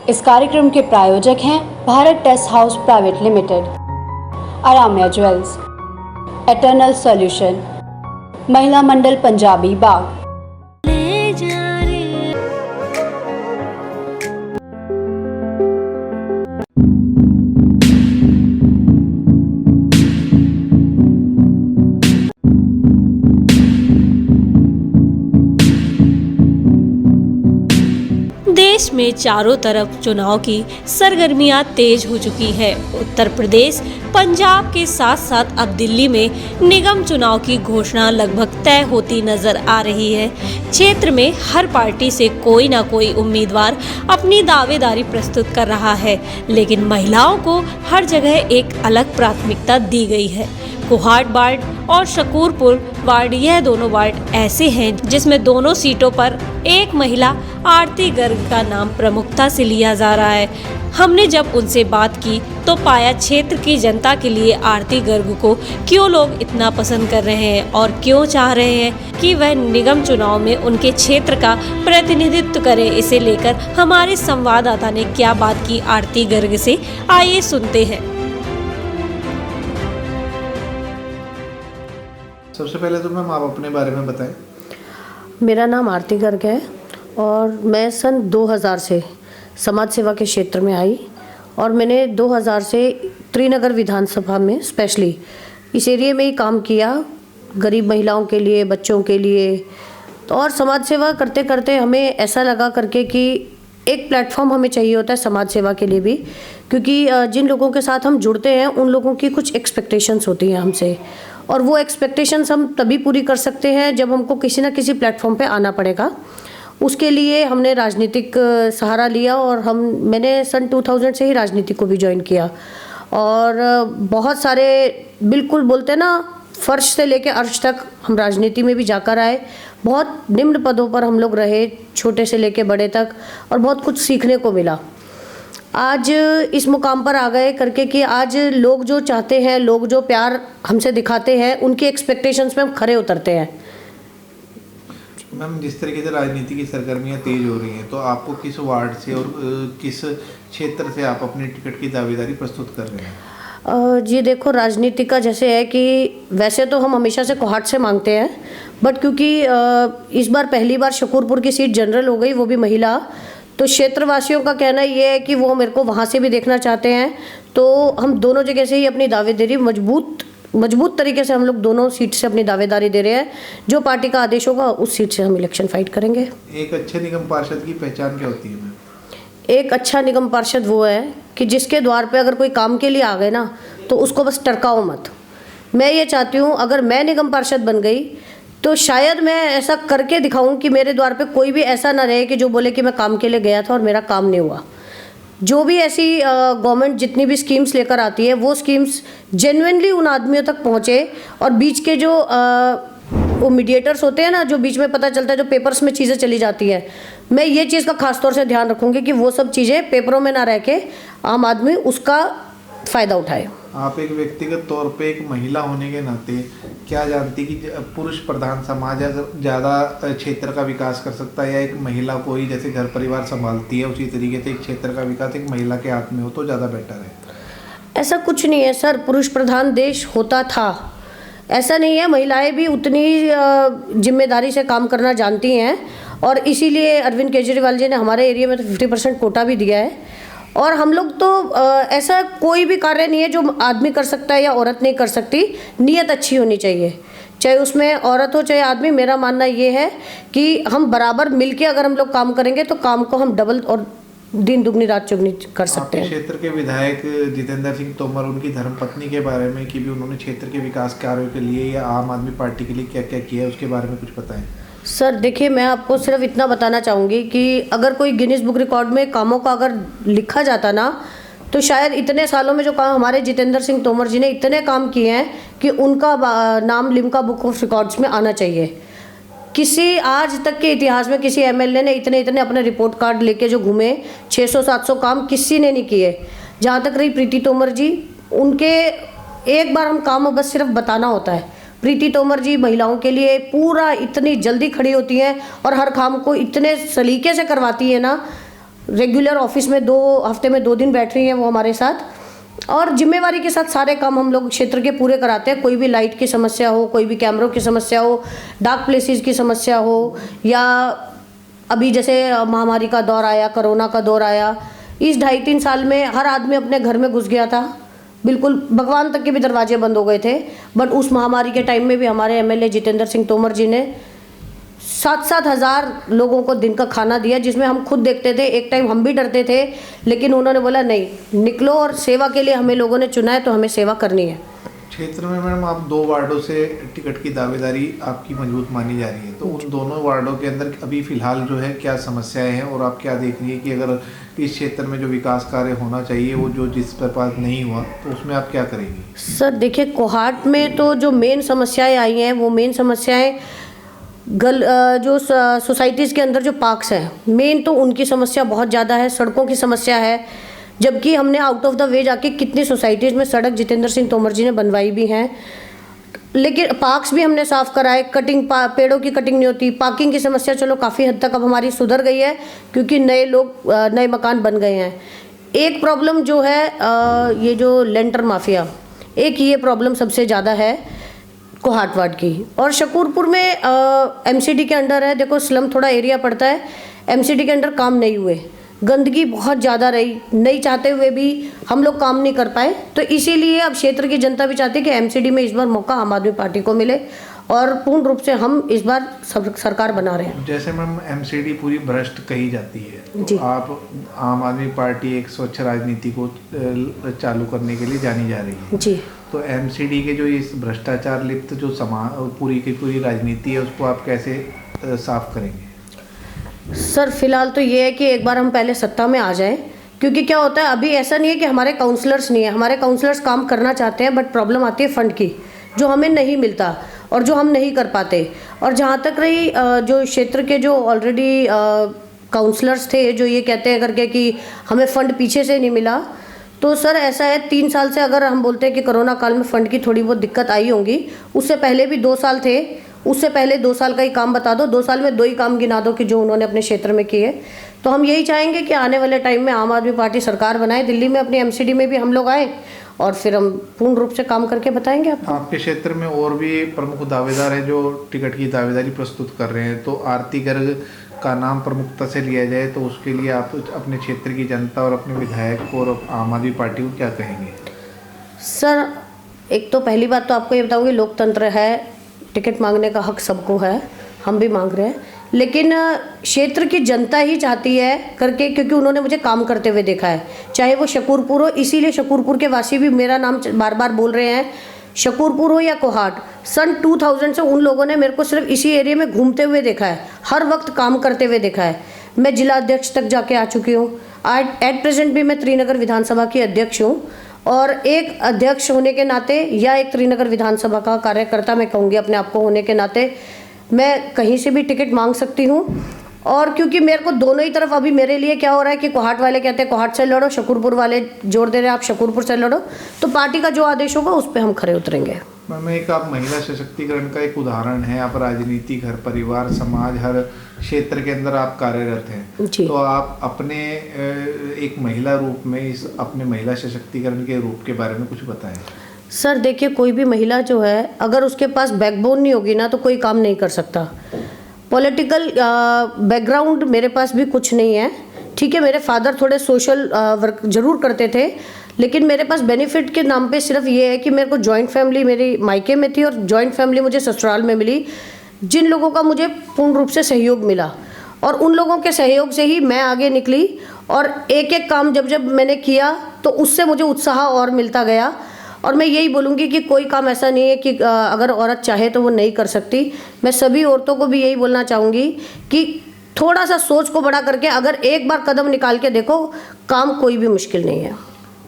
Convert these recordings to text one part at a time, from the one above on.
इस कार्यक्रम के प्रायोजक हैं Bharat test house private limited, Aramya jewels, eternal solution, Mahila Mandal Punjabi बाग। देश में चारों तरफ चुनाव की सरगर्मियां तेज हो चुकी है। उत्तर प्रदेश, पंजाब के साथ साथ अब दिल्ली में निगम चुनाव की घोषणा लगभग तय होती नजर आ रही है। क्षेत्र में हर पार्टी से कोई ना कोई उम्मीदवार अपनी दावेदारी प्रस्तुत कर रहा है, लेकिन महिलाओं को हर जगह एक अलग प्राथमिकता दी गई है। कोहाट वार्ड और शकूरपुर वार्ड, यह दोनों वार्ड ऐसे हैं जिसमें दोनों सीटों पर एक महिला आरती गर्ग का नाम प्रमुखता से लिया जा रहा है। हमने जब उनसे बात की तो पाया क्षेत्र की जनता के लिए आरती गर्ग को क्यों लोग इतना पसंद कर रहे हैं और क्यों चाह रहे हैं कि वह निगम चुनाव में उनके क्षेत्र का प्रतिनिधित्व करे। इसे लेकर हमारे संवाददाता ने क्या बात की आरती गर्ग से, आइए सुनते हैं। सबसे पहले तो मैम आप अपने बारे में बताएं। मेरा नाम आरती गर्ग है और मैं सन 2000 से समाज सेवा के क्षेत्र में आई और मैंने 2000 से त्रिनगर विधानसभा में स्पेशली इस एरिया में ही काम किया, गरीब महिलाओं के लिए, बच्चों के लिए। तो और समाज सेवा करते करते हमें ऐसा लगा करके कि एक प्लेटफॉर्म हमें चाहिए होता है समाज सेवा के लिए भी, क्योंकि जिन लोगों के साथ हम जुड़ते हैं उन लोगों की कुछ एक्सपेक्टेशंस होती हैं हमसे, और वो एक्सपेक्टेशंस हम तभी पूरी कर सकते हैं जब हमको किसी ना किसी प्लेटफॉर्म पे आना पड़ेगा। उसके लिए हमने राजनीतिक सहारा लिया और मैंने सन 2000 से ही राजनीति को भी ज्वाइन किया और बहुत सारे, बिल्कुल बोलते हैं ना, फर्श से लेके अर्श तक हम राजनीति में भी जाकर आए। बहुत निम्न पदों पर हम लोग रहे, छोटे से लेके बड़े तक, और बहुत कुछ सीखने को मिला। आज इस मुकाम पर आ गए करके कि आज लोग जो चाहते हैं, लोग जो प्यार हमसे दिखाते हैं, उनकी एक्सपेक्टेशंस पे हम खरे उतरते हैं। मैम, जिस तरीके से राजनीति की सरगर्मियां तेज हो रही हैं, तो आपको किस वार्ड से और किस क्षेत्र से आप अपनी टिकट की दावेदारी प्रस्तुत कर रहे हैं? जी देखो, राजनीति का जैसे है कि वैसे तो हम हमेशा से कोहाट से मांगते हैं, बट क्योंकि इस बार पहली बार शकूरपुर की सीट जनरल हो गई, वो भी महिला, तो क्षेत्रवासियों का कहना ये है कि वो मेरे को वहाँ से भी देखना चाहते हैं। तो हम दोनों जगह से ही अपनी दावेदारी मजबूत तरीके से हम लोग दोनों सीट से अपनी दावेदारी दे रहे हैं। जो पार्टी का आदेश होगा उस सीट से हम इलेक्शन फाइट करेंगे। एक अच्छे निगम पार्षद की पहचान क्या होती है मैम? एक अच्छा निगम पार्षद वो है कि जिसके द्वार पे अगर कोई काम के लिए आ गए ना, तो उसको बस टरकाओ मत। मैं ये चाहती हूँ, अगर मैं निगम पार्षद बन गई तो शायद मैं ऐसा करके दिखाऊं कि मेरे द्वार पे कोई भी ऐसा ना रहे कि जो बोले कि मैं काम के लिए गया था और मेरा काम नहीं हुआ। जो भी ऐसी गवर्नमेंट जितनी भी स्कीम्स लेकर आती है, वो स्कीम्स जेन्युइनली उन आदमियों तक पहुँचे, और बीच के जो वो मीडिएटर्स होते हैं ना, जो बीच में पता चलता है, जो पेपर्स में चीज़ें चली जाती है, मैं ये चीज़ का खास तौर से ध्यान रखूँगी कि वो सब चीज़ें पेपरों में ना रह के आम आदमी उसका फ़ायदा उठाए। आप एक व्यक्तिगत तौर पे एक महिला होने के नाते क्या जानती कि पुरुष प्रधान समाज अगर ज़्यादा क्षेत्र का विकास कर सकता है, या एक महिला को ही जैसे घर परिवार संभालती है उसी तरीके से एक क्षेत्र का विकास एक महिला के हाथ में हो तो ज़्यादा बेटर है? ऐसा कुछ नहीं है सर, पुरुष प्रधान देश होता था, ऐसा नहीं है। महिलाएं भी उतनी जिम्मेदारी से काम करना जानती हैं, और इसीलिए अरविंद केजरीवाल जी ने हमारे एरिया में तो 50% कोटा भी दिया है। और हम लोग तो ऐसा कोई भी कार्य नहीं है जो आदमी कर सकता है या औरत नहीं कर सकती। नियत अच्छी होनी चाहिए, चाहे उसमें औरत हो चाहे आदमी। मेरा मानना ये है कि हम बराबर मिलके अगर हम लोग काम करेंगे तो काम को हम डबल और दिन दुगनी रात चौगनी कर सकते हैं। क्षेत्र के विधायक जितेंद्र सिंह तोमर, उनकी धर्मपत्नी के बारे में कि भी उन्होंने क्षेत्र के विकास कार्यों के लिए या आम आदमी पार्टी के लिए क्या क्या किया है, उसके बारे में कुछ बताएं। सर देखिए, मैं आपको सिर्फ इतना बताना चाहूँगी कि अगर कोई गिनीज बुक रिकॉर्ड में कामों का अगर लिखा जाता ना, तो शायद इतने सालों में जो काम हमारे जितेंद्र सिंह तोमर जी ने इतने काम किए हैं कि उनका नाम लिम्का बुक ऑफ रिकॉर्ड्स में आना चाहिए। किसी आज तक के इतिहास में किसी एमएलए ने इतने अपने रिपोर्ट कार्ड लेके जो घूमे, 600-700 काम किसी ने नहीं किए। जहाँ तक रही प्रीति तोमर जी, उनके एक बार हम काम बस सिर्फ बताना होता है। प्रीति तोमर जी महिलाओं के लिए पूरा इतनी जल्दी खड़ी होती हैं और हर काम को इतने सलीके से करवाती है ना, रेगुलर ऑफिस में 2 हफ्ते में 2 दिन बैठ रही हैं वो हमारे साथ, और जिम्मेवारी के साथ सारे काम हम लोग क्षेत्र के पूरे कराते हैं। कोई भी लाइट की समस्या हो, कोई भी कैमरों की समस्या हो, डार्क प्लेसेस की समस्या हो, या अभी जैसे महामारी का दौर आया, कोरोना का दौर आया, इस 2.5-3 साल में हर आदमी अपने घर में घुस गया था, बिल्कुल भगवान तक के भी दरवाजे बंद हो गए थे। बट उस महामारी के टाइम में भी हमारे एमएलए जितेंद्र सिंह तोमर जी ने 7-7 हज़ार लोगों को दिन का खाना दिया, जिसमें हम खुद देखते थे, एक टाइम हम भी डरते थे, लेकिन उन्होंने बोला नहीं, निकलो और सेवा के लिए हमें लोगों ने चुना है तो हमें सेवा करनी है। क्षेत्र में मैडम आप 2 वार्डों से टिकट की दावेदारी आपकी मजबूत मानी जा रही है, तो उन दोनों वार्डों के अंदर अभी फिलहाल जो है क्या समस्याएं हैं, और आप क्या देख रही है कि अगर इस क्षेत्र में जो विकास कार्य होना चाहिए वो जो जिस प्रकार नहीं हुआ तो उसमें आप क्या करेंगी? सर देखिए, कोहाट में तो जो मेन समस्याएं आई हैं वो मेन समस्याएं जो सोसाइटीज़ के अंदर जो पार्क्स हैं, मेन तो उनकी समस्या बहुत ज़्यादा है, सड़कों की समस्या है। जबकि हमने आउट ऑफ द वे जाके कितनी सोसाइटीज़ में सड़क जितेंद्र सिंह तोमर जी ने बनवाई भी हैं, लेकिन पार्क्स भी हमने साफ़ कराए, पेड़ों की कटिंग नहीं होती। पार्किंग की समस्या चलो काफ़ी हद तक अब हमारी सुधर गई है, क्योंकि नए मकान बन गए हैं। एक प्रॉब्लम जो है ये जो लेंटर माफिया, एक ये प्रॉब्लम सबसे ज़्यादा है कोहाट वार्ड की। और शकूरपुर में एमसीडी के अंडर है, देखो स्लम थोड़ा एरिया पड़ता है, एमसीडी के अंडर काम नहीं हुए, गंदगी बहुत ज़्यादा रही, नहीं चाहते हुए भी हम लोग काम नहीं कर पाए। तो इसीलिए अब क्षेत्र की जनता भी चाहती है कि एमसीडी में इस बार मौका आम आदमी पार्टी को मिले, और पूर्ण रूप से हम इस बार सरकार बना रहे हैं। जैसे मैम एमसीडी पूरी भ्रष्ट कही जाती है, जी। तो आप आम आदमी पार्टी एक स्वच्छ राजनीति को चालू करने के लिए जानी जा रही है जी। तो एमसीडी के जो इस भ्रष्टाचार लिप्त जो पूरी की पूरी राजनीति है उसको आप कैसे साफ करेंगे? सर फिलहाल तो ये है कि एक बार हम पहले सत्ता में आ जाएं, क्योंकि क्या होता है अभी ऐसा नहीं है कि हमारे काउंसलर्स नहीं है, हमारे काउंसलर्स काम करना चाहते हैं, बट प्रॉब्लम आती है फंड की, जो हमें नहीं मिलता और जो हम नहीं कर पाते। और जहाँ तक रही जो क्षेत्र के जो ऑलरेडी काउंसलर्स थे जो ये कहते हैं करके कि हमें फ़ंड पीछे से नहीं मिला, तो सर ऐसा है 3 साल से अगर हम बोलते हैं कि कोरोना काल में फ़ंड की थोड़ी बहुत दिक्कत आई होंगी, उससे पहले भी 2 साल थे, उससे पहले 2 साल का ही काम बता दो, 2 साल में 2 ही काम गिना दो कि जो उन्होंने अपने क्षेत्र में किए। तो हम यही चाहेंगे कि आने वाले टाइम में आम आदमी पार्टी सरकार बनाए, दिल्ली में अपनी एमसीडी में भी हम लोग आए और फिर हम पूर्ण रूप से काम करके बताएंगे आपको। आपके क्षेत्र में और भी प्रमुख दावेदार हैं जो टिकट की दावेदारी प्रस्तुत कर रहे हैं, तो आरती गर्ग का नाम प्रमुखता से लिया जाए तो उसके लिए आप अपने क्षेत्र की जनता और अपने विधायक को और आम आदमी पार्टी को क्या कहेंगे? सर एक तो पहली बात तो आपको ये बताऊँगी, लोकतंत्र है, टिकट मांगने का हक सबको है, हम भी मांग रहे हैं, लेकिन क्षेत्र की जनता ही चाहती है करके, क्योंकि उन्होंने मुझे काम करते हुए देखा है, चाहे वो शकूरपुर हो, इसीलिए शकूरपुर के वासी भी मेरा नाम बार बार बोल रहे हैं, शकूरपुर हो या कोहाट। सन 2000 से उन लोगों ने मेरे को सिर्फ इसी एरिया में घूमते हुए देखा है, हर वक्त काम करते हुए देखा है। मैं जिला अध्यक्ष तक जाके आ चुकी हूँ, एट प्रेजेंट भी मैं त्रिनगर विधानसभा की अध्यक्ष हूँ, और एक अध्यक्ष होने के नाते या एक त्रिनगर विधानसभा का कार्यकर्ता मैं कहूँगी अपने आप को होने के नाते, मैं कहीं से भी टिकट मांग सकती हूँ। और क्योंकि मेरे को दोनों ही तरफ अभी मेरे लिए क्या हो रहा है कि कोहाट वाले कहते हैं कोहाट से लड़ो, शकूरपुर वाले जोर दे रहे हैं आप शकूरपुर से लड़ो, तो पार्टी का जो आदेश होगा उस पर हम खरे उतरेंगे। मैम एक आप महिला सशक्तिकरण का एक उदाहरण है, आप राजनीति, घर परिवार, समाज, हर क्षेत्र के अंदर आप कार्यरत हैं, तो आप अपने एक महिला रूप में इस अपने महिला सशक्तिकरण के रूप के बारे में कुछ बताएं। सर देखिए, कोई भी महिला जो है अगर उसके पास बैकबोन नहीं होगी ना तो कोई काम नहीं कर सकता। पॉलिटिकल बैकग्राउंड मेरे पास भी कुछ नहीं है, ठीक है, मेरे फादर थोड़े सोशल वर्क जरूर करते थे, लेकिन मेरे पास बेनिफिट के नाम पे सिर्फ ये है कि मेरे को जॉइंट फैमिली मेरी मायके में थी और जॉइंट फैमिली मुझे ससुराल में मिली, जिन लोगों का मुझे पूर्ण रूप से सहयोग मिला, और उन लोगों के सहयोग से ही मैं आगे निकली, और एक एक काम जब जब मैंने किया तो उससे मुझे उत्साह और मिलता गया। और मैं यही बोलूँगी कि कोई काम ऐसा नहीं है कि अगर औरत चाहे तो वो नहीं कर सकती। मैं सभी औरतों को भी यही बोलना चाहूँगी कि थोड़ा सा सोच को बड़ा करके अगर एक बार कदम निकाल के देखो, काम कोई भी मुश्किल नहीं है।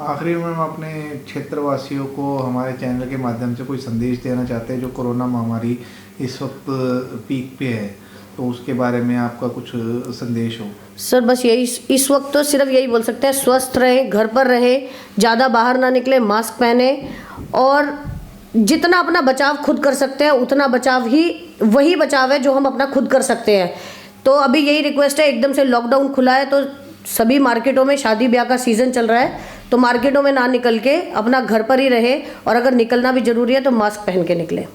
आखिरी में हम अपने क्षेत्रवासियों को हमारे चैनल के माध्यम से कोई संदेश देना चाहते हैं, जो कोरोना महामारी इस वक्त पीक पे है, तो उसके बारे में आपका कुछ संदेश हो? सर बस यही, इस वक्त तो सिर्फ यही बोल सकते हैं, स्वस्थ रहे, घर पर रहे, ज़्यादा बाहर ना निकले, मास्क पहने, और जितना अपना बचाव खुद कर सकते हैं उतना बचाव ही वही बचाव है जो हम अपना खुद कर सकते हैं। तो अभी यही रिक्वेस्ट है, एकदम से लॉकडाउन खुला है तो सभी मार्केटों में शादी ब्याह का सीज़न चल रहा है, तो मार्केटों में ना निकल के अपना घर पर ही रहे, और अगर निकलना भी ज़रूरी है तो मास्क पहन के निकले।